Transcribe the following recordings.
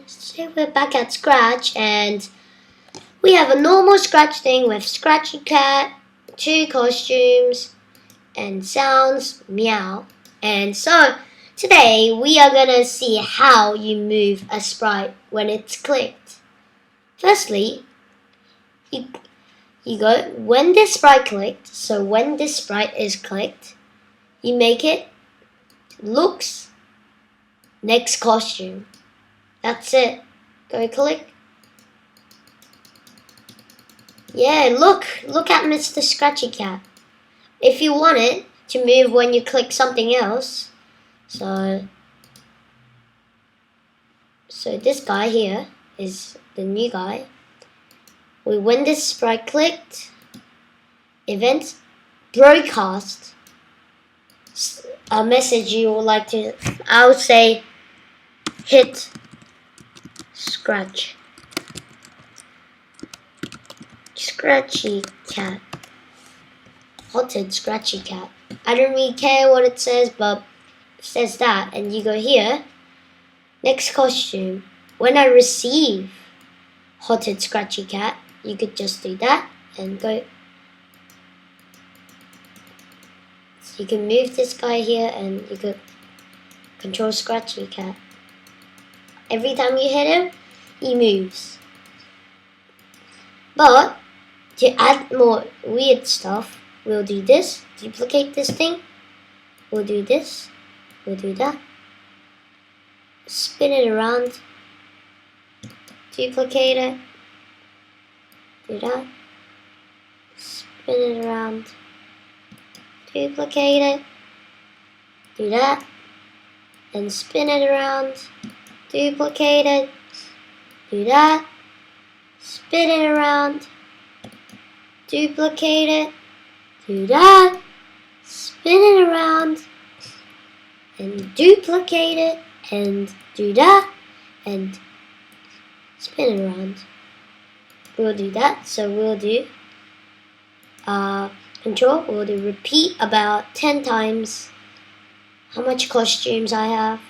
So we're back at Scratch, and we have a normal Scratch thing with Scratchy Cat, 2 costumes, and sounds, meow. And so today we are gonna see how you move a sprite when it's clicked. Firstly, you go when this sprite clicked. So when this sprite is clicked, you make it looks next costume. That's it. Go click. Yeah, look at Mr. Scratchy Cat. If you want it to move when you click something else, so this guy here is the new guy. When this sprite clicked, event, broadcast, a message you would like to, I'll say hit Scratchy Cat. Hotted Scratchy Cat. I don't really care what it says, but it says that, and you go here. Next costume. When I receive Hotted Scratchy Cat, you could just do that and go. So you can move this guy here, and you could control Scratchy Cat. Every time you hit him, he moves. But to add more weird stuff, we'll do this. Duplicate this thing. We'll do this. We'll do that. Spin it around. Duplicate it. Do that. Spin it around. Duplicate it. Do that. And spin it around. Duplicate it. Do that. Spin it around. Duplicate it. Do that. Spin it around. And duplicate it. And do that. And spin it around. We'll do that. So we'll do control. We'll do repeat about 10 times. How much costumes I have?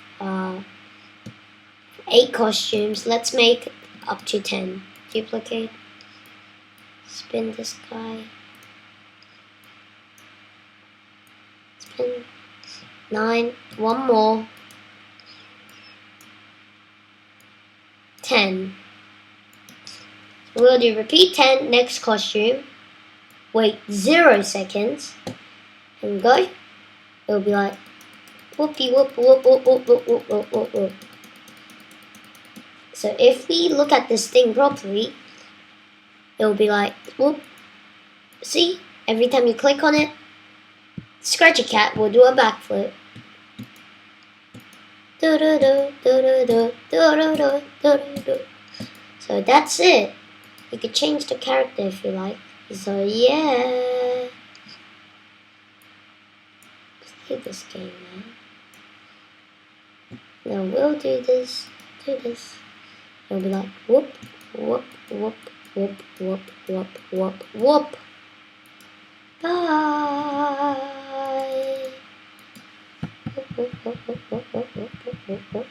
8 costumes. Let's make up to 10. Duplicate. Spin this guy. Spin. 9. One more. 10. We'll do repeat 10. Next costume. Wait 0 seconds. And go. It'll be like whoopie whoop whoop whoop whoop whoop whoop whoop whoop whoop. So if we look at this thing properly, it will be like whoop. See? Every time you click on it, Scratchy Cat will do a backflip. So that's it. You could change the character if you like. So yeah. Play this game now. Now we'll do this. Do this. It'll be like whoop, whoop, whoop, whoop, whoop, whoop, whoop, whoop. Bye. Whoop, whoop, whoop, whoop, whoop, whoop, whoop, whoop, whoop.